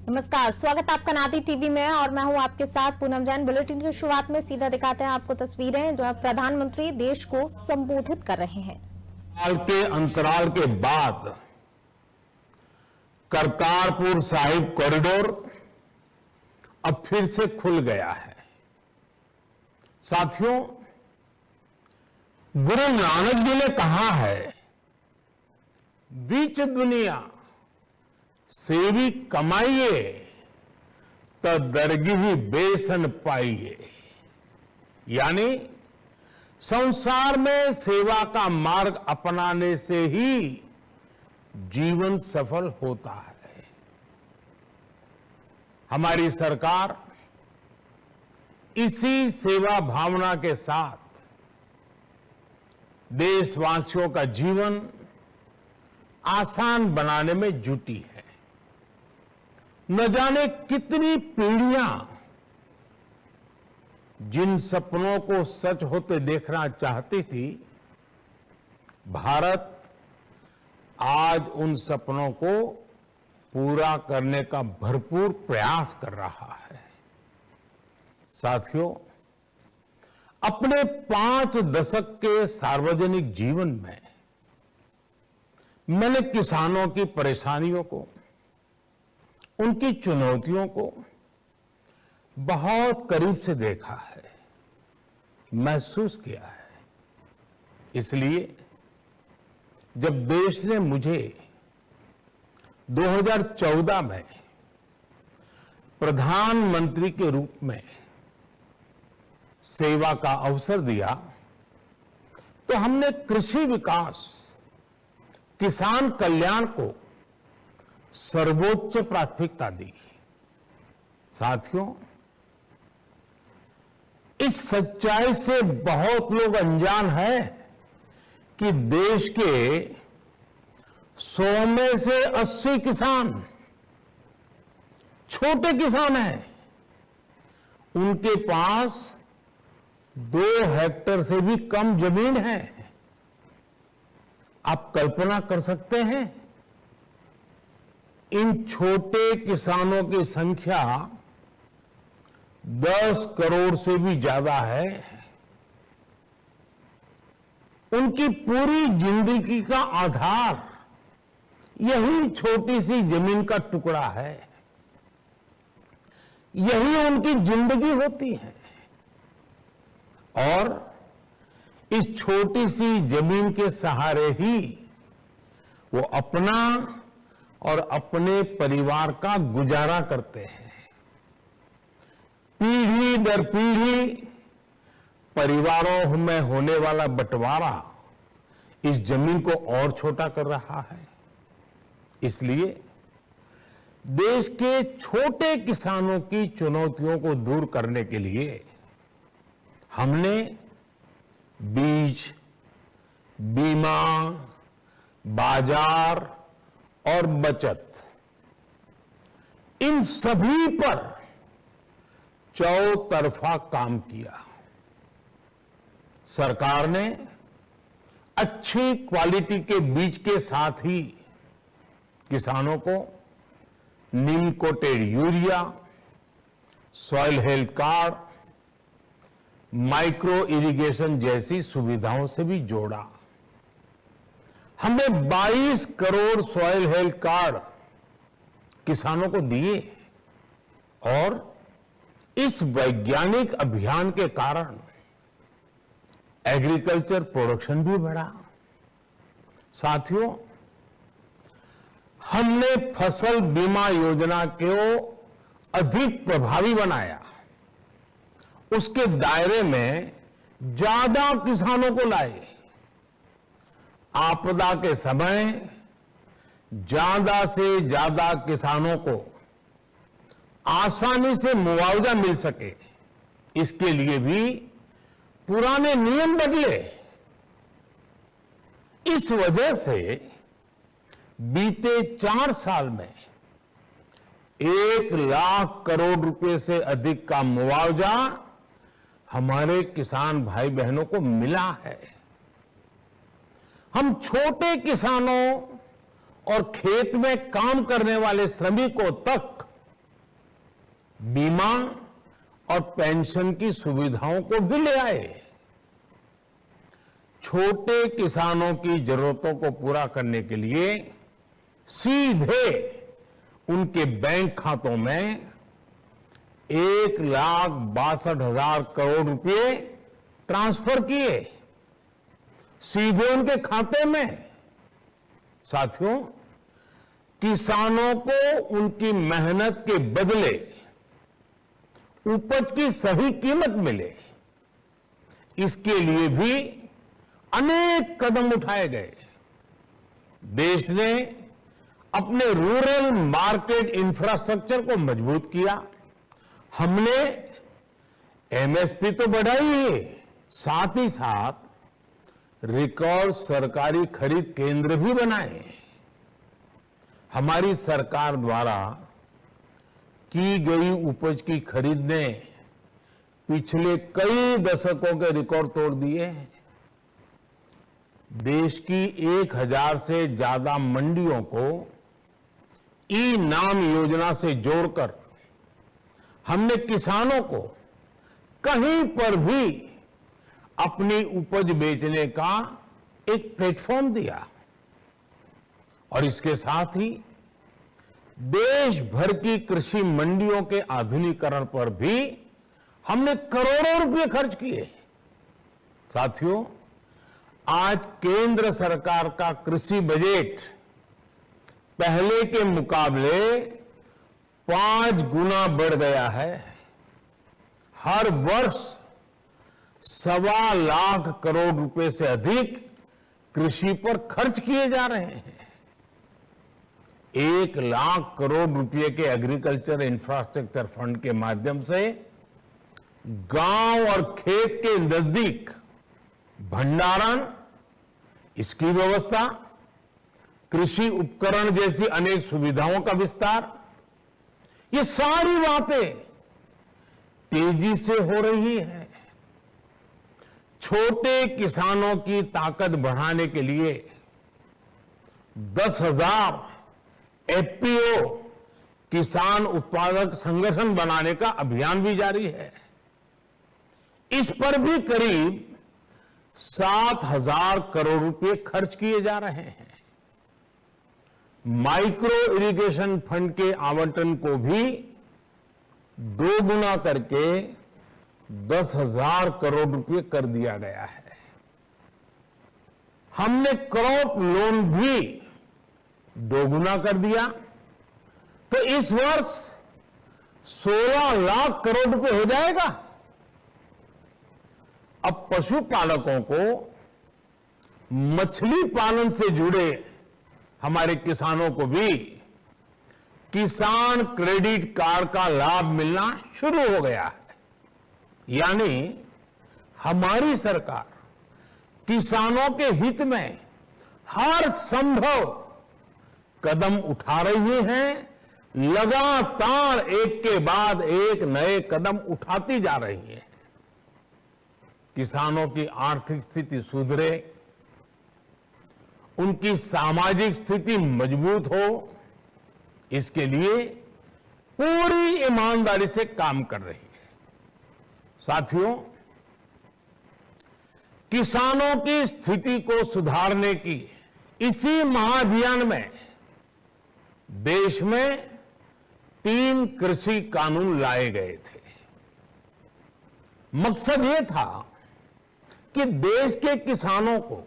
नमस्कार, स्वागत आपका नाती टीवी में और मैं हूं आपके साथ पूनम जैन। बुलेटिन की शुरुआत में सीधा दिखाते हैं आपको तस्वीरें जो प्रधानमंत्री देश को संबोधित कर रहे हैं। साल के अंतराल के बाद करतारपुर साहिब कॉरिडोर अब फिर से खुल गया है। साथियों, गुरु नानक जी ने कहा है, बीच दुनिया सेवी कमाइए त दरगिही बेसन पाइए। यानी संसार में सेवा का मार्ग अपनाने से ही जीवन सफल होता है। हमारी सरकार इसी सेवा भावना के साथ देशवासियों का जीवन आसान बनाने में जुटी है। न जाने कितनी पीढ़ियां जिन सपनों को सच होते देखना चाहती थी, भारत आज उन सपनों को पूरा करने का भरपूर प्रयास कर रहा है। साथियों, अपने 5 दशक के सार्वजनिक जीवन में मैंने किसानों की परेशानियों को, उनकी चुनौतियों को बहुत करीब से देखा है, महसूस किया है। इसलिए जब देश ने मुझे 2014 में प्रधानमंत्री के रूप में सेवा का अवसर दिया, तो हमने कृषि विकास, किसान कल्याण को सर्वोच्च प्राथमिकता दी। साथियों, इस सच्चाई से बहुत लोग अनजान हैं कि देश के 100 में से 80 किसान छोटे किसान हैं। उनके पास 2 हेक्टेयर से भी कम जमीन है। आप कल्पना कर सकते हैं, इन छोटे किसानों की संख्या 10 करोड़ से भी ज्यादा है। उनकी पूरी जिंदगी का आधार यही छोटी सी जमीन का टुकड़ा है। यही उनकी जिंदगी होती है। और इस छोटी सी जमीन के सहारे ही वो अपना और अपने परिवार का गुजारा करते हैं। पीढ़ी दर पीढ़ी परिवारों में होने वाला बंटवारा इस जमीन को और छोटा कर रहा है। इसलिए देश के छोटे किसानों की चुनौतियों को दूर करने के लिए हमने बीज, बीमा, बाजार और बचत, इन सभी पर चौतरफा काम किया। सरकार ने अच्छी क्वालिटी के बीज के साथ ही किसानों को neem coated urea, soil health card, micro irrigation जैसी सुविधाओं से भी जोड़ा। हमने 22 करोड़ सॉइल हेल्थ कार्ड किसानों को दिए और इस वैज्ञानिक अभियान के कारण एग्रीकल्चर प्रोडक्शन भी बढ़ा। साथियों, हमने फसल बीमा योजना को अधिक प्रभावी बनाया। उसके दायरे में ज्यादा किसानों को लाए। आपदा के समय ज्यादा से ज्यादा किसानों को आसानी से मुआवजा मिल सके, इसके लिए भी पुराने नियम बदले। इस वजह से बीते 4 साल में 1 लाख करोड़ रुपए से अधिक का मुआवजा हमारे किसान भाई बहनों को मिला है। हम छोटे किसानों और खेत में काम करने वाले श्रमिकों तक बीमा और पेंशन की सुविधाओं को भी ले आए। छोटे किसानो62 की जरूरतों को पूरा करने के लिए सीधे उनके बैंक खातों में 1,62,000 करोड़ रुपए ट्रांसफर किए, सीधे उनके खाते में। साथियों, किसानों को उनकी मेहनत के बदले उपज की सही कीमत मिले, इसके लिए भी अनेक कदम उठाए गए। देश ने अपने रूरल मार्केट इंफ्रास्ट्रक्चर को मजबूत किया। हमने एमएसपी तो बढ़ाई है, साथ ही साथ रिकॉर्ड सरकारी खरीद केंद्र भी बनाए। हमारी सरकार द्वारा की गई उपज की खरीद ने पिछले कई दशकों के रिकॉर्ड तोड़ दिए हैं। देश की 1,000 से ज्यादा मंडियों को ई नाम योजना से जोड़कर हमने किसानों को कहीं पर भी अपनी उपज बेचने का एक प्लेटफॉर्म दिया और इसके साथ ही देश भर की कृषि मंडियों के आधुनिकीकरण पर भी हमने करोड़ों रुपए खर्च किए। साथियों, आज केंद्र सरकार का कृषि बजट पहले के मुकाबले 5 गुना बढ़ गया है। हर वर्ष 1.25 लाख करोड़ रुपए से अधिक कृषि पर खर्च किए जा रहे हैं। 1 लाख करोड़ रुपए के एग्रीकल्चर इंफ्रास्ट्रक्चर फंड के माध्यम से गांव और खेत के नजदीक भंडारण, इसकी व्यवस्था, कृषि उपकरण जैसी अनेक सुविधाओं का विस्तार, ये सारी बातें तेजी से हो रही है। छोटे किसानों की ताकत बढ़ाने के लिए 10,000 एफपीओ किसान उत्पादक संगठन बनाने का अभियान भी जारी है। इस पर भी करीब 7,000 करोड़ रुपए खर्च किए जा रहे हैं। माइक्रो इरिगेशन फंड के आवंटन को भी 2 गुना करके 10,000 करोड़ रुपए कर दिया गया है। हमने क्रॉप लोन भी 2 गुना कर दिया, तो इस वर्ष 16 लाख करोड़ रुपए हो जाएगा। अब पशुपालकों को मछली पालन से जुड़े हमारे किसानों को भी किसान क्रेडिट कार्ड का लाभ मिलना शुरू हो गया है। यानी हमारी सरकार किसानों के हित में हर संभव कदम उठा रही है, लगातार एक के बाद एक नए कदम उठाती जा रही है। किसानों की आर्थिक स्थिति सुधरे, उनकी सामाजिक स्थिति मजबूत हो, इसके लिए पूरी ईमानदारी से काम कर रही है। साथियों, किसानों की स्थिति को सुधारने की इसी महाअभियान में देश में 3 कृषि कानून लाए गए थे। मकसद ये था कि देश के किसानों को,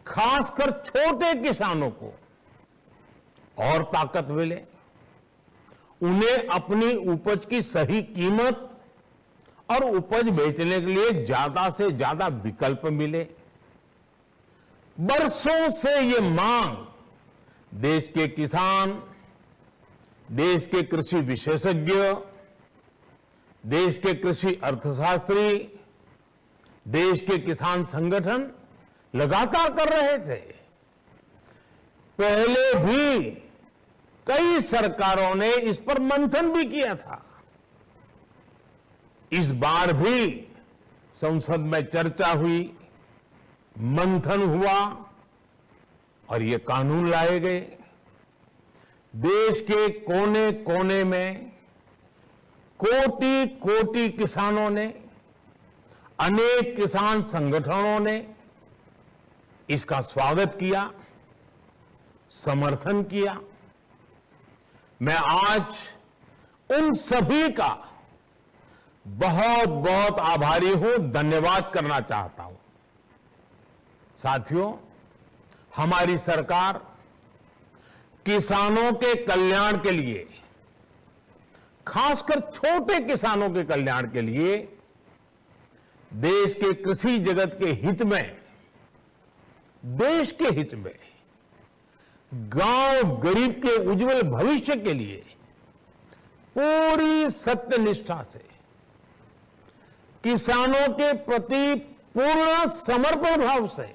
खासकर छोटे किसानों को और ताकत मिले, उन्हें अपनी उपज की सही कीमत और उपज बेचने के लिए ज्यादा से ज्यादा विकल्प मिले। बरसों से ये मांग देश के किसान, देश के कृषि विशेषज्ञ, देश के कृषि अर्थशास्त्री, देश के किसान संगठन लगातार कर रहे थे। पहले भी कई सरकारों ने इस पर मंथन भी किया था। इस बार भी संसद में चर्चा हुई, मंथन हुआ और ये कानून लाए गए। देश के कोने कोने में कोटि कोटि किसानों ने, अनेक किसान संगठनों ने इसका स्वागत किया, समर्थन किया। मैं आज उन सभी का बहुत बहुत आभारी हूं, धन्यवाद करना चाहता हूं। साथियों, हमारी सरकार किसानों के कल्याण के लिए, खासकर छोटे किसानों के कल्याण के लिए, देश के कृषि जगत के हित में, देश के हित में, गांव गरीब के उज्जवल भविष्य के लिए पूरी सत्यनिष्ठा से, किसानों के प्रति पूर्ण समर्पण भाव से,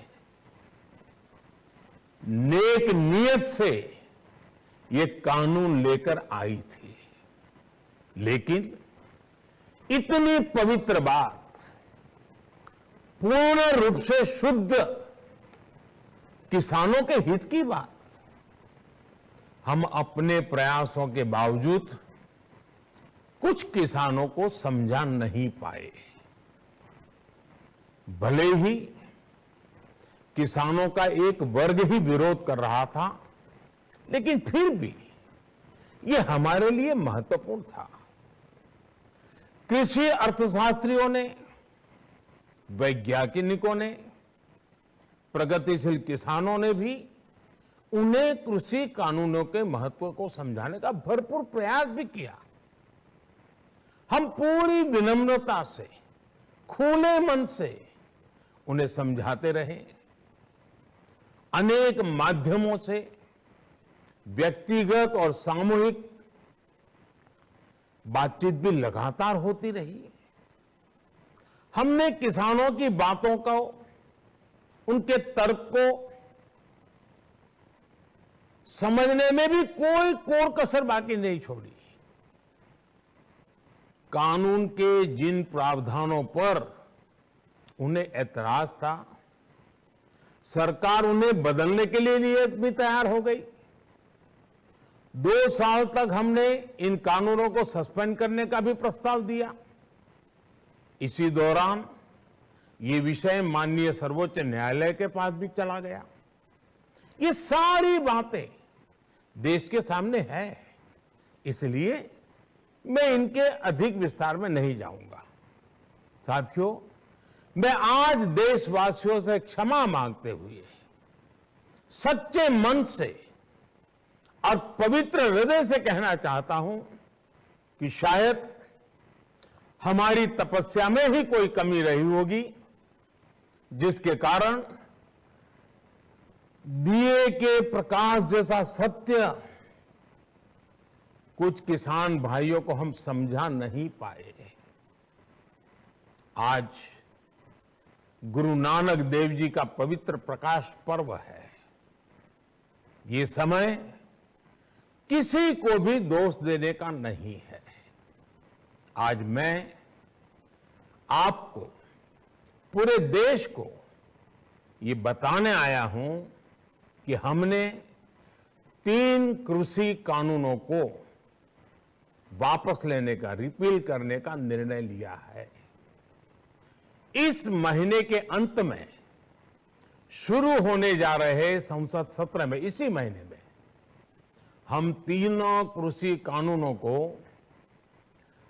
नेक नियत से ये कानून लेकर आई थी। लेकिन इतनी पवित्र बात, पूर्ण रूप से शुद्ध किसानों के हित की बात, हम अपने प्रयासों के बावजूद कुछ किसानों को समझा नहीं पाए। भले ही किसानों का एक वर्ग ही विरोध कर रहा था, लेकिन फिर भी यह हमारे लिए महत्वपूर्ण था। कृषि अर्थशास्त्रियों ने, वैज्ञानिकों ने, प्रगतिशील किसानों ने भी उन्हें कृषि कानूनों के महत्व को समझाने का भरपूर प्रयास भी किया। हम पूरी विनम्रता से, खुले मन से उन्हें समझाते रहे। अनेक माध्यमों से व्यक्तिगत और सामूहिक बातचीत भी लगातार होती रही। हमने किसानों की बातों को, उनके तर्क को समझने में भी कोई कोर कसर बाकी नहीं छोड़ी। कानून के जिन प्रावधानों पर उन्हें ऐतराज था, सरकार उन्हें बदलने के लिए भी तैयार हो गई। 2 साल तक हमने इन कानूनों को सस्पेंड करने का भी प्रस्ताव दिया। इसी दौरान ये विषय माननीय सर्वोच्च न्यायालय के पास भी चला गया। ये सारी बातें देश के सामने है, इसलिए मैं इनके अधिक विस्तार में नहीं जाऊंगा। साथियों, मैं आज देशवासियों से क्षमा मांगते हुए सच्चे मन से और पवित्र हृदय से कहना चाहता हूं कि शायद हमारी तपस्या में ही कोई कमी रही होगी, जिसके कारण दिए के प्रकाश जैसा सत्य कुछ किसान भाइयों को हम समझा नहीं पाए। आज गुरु नानक देव जी का पवित्र प्रकाश पर्व है। ये समय किसी को भी दोष देने का नहीं है। आज मैं आपको, पूरे देश को ये बताने आया हूं कि हमने 3 कृषि कानूनों को वापस लेने का, रिपील करने का निर्णय लिया है। इस महीने के अंत में शुरू होने जा रहे संसद सत्र में, इसी महीने में, हम 3 कृषि कानूनों को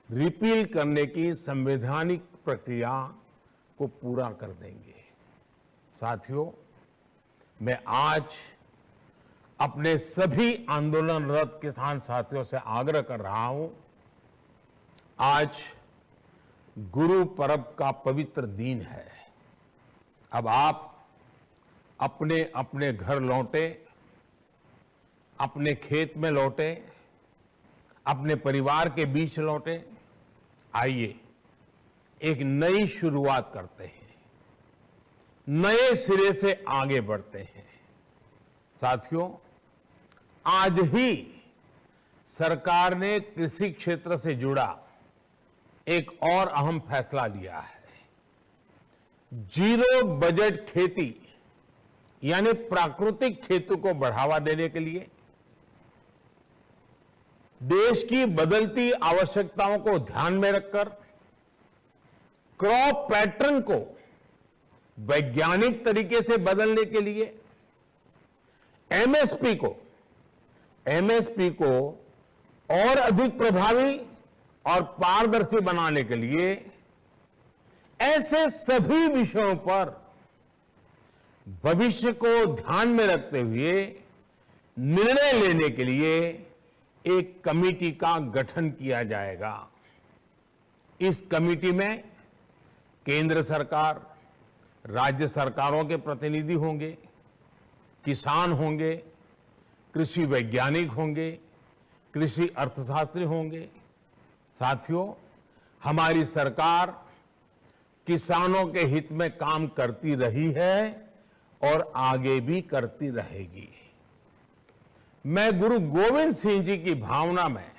रिपील करने की संवैधानिक प्रक्रिया को पूरा कर देंगे। साथियों, मैं आज अपने सभी आंदोलनरत किसान साथियों से आग्रह कर रहा हूं, आज गुरु पर्व का पवित्र दिन है। अब आप अपने अपने घर लौटे, अपने खेत में लौटे, अपने परिवार के बीच लौटे। आइए एक नई शुरुआत करते हैं, नए सिरे से आगे बढ़ते हैं। साथियों, आज ही सरकार ने कृषि क्षेत्र से जुड़ा एक और अहम फैसला लिया है। जीरो बजट खेती यानी प्राकृतिक खेती को बढ़ावा देने के लिए देश की बदलती आवश्यकताओं को ध्यान में रखकर क्रॉप पैटर्न को वैज्ञानिक तरीके से बदलने के लिए एमएसपी को और अधिक प्रभावी और पारदर्शी बनाने के लिए ऐसे सभी विषयों पर भविष्य को ध्यान में रखते हुए निर्णय लेने के लिए एक कमेटी का गठन किया जाएगा। इस कमेटी में केंद्र सरकार, राज्य सरकारों के प्रतिनिधि होंगे, किसान होंगे, कृषि वैज्ञानिक होंगे, कृषि अर्थशास्त्री होंगे। साथियों, हमारी सरकार किसानों के हित में काम करती रही है और आगे भी करती रहेगी। मैं गुरु गोविंद सिंह जी की भावना में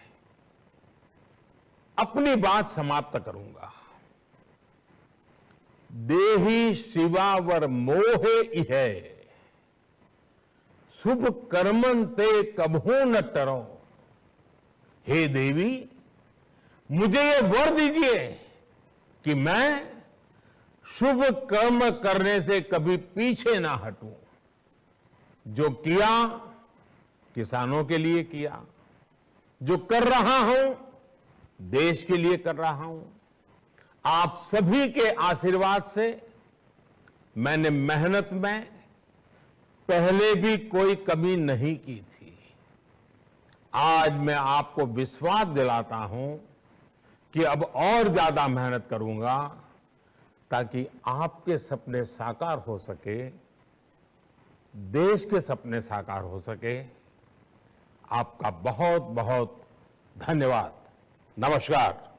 अपनी बात समाप्त करूंगा। देहि शिवावर मोहे इहे, शुभ कर्मन ते कबहू न टरो। हे देवी, मुझे ये वर दीजिए कि मैं शुभ कर्म करने से कभी पीछे ना हटूं। जो किया किसानों के लिए किया, जो कर रहा हूं देश के लिए कर रहा हूं। आप सभी के आशीर्वाद से मैंने मेहनत में पहले भी कोई कमी नहीं की थी। आज मैं आपको विश्वास दिलाता हूं कि अब और ज्यादा मेहनत करूंगा ताकि आपके सपने साकार हो सके, देश के सपने साकार हो सके। आपका बहुत बहुत धन्यवाद। नमस्कार।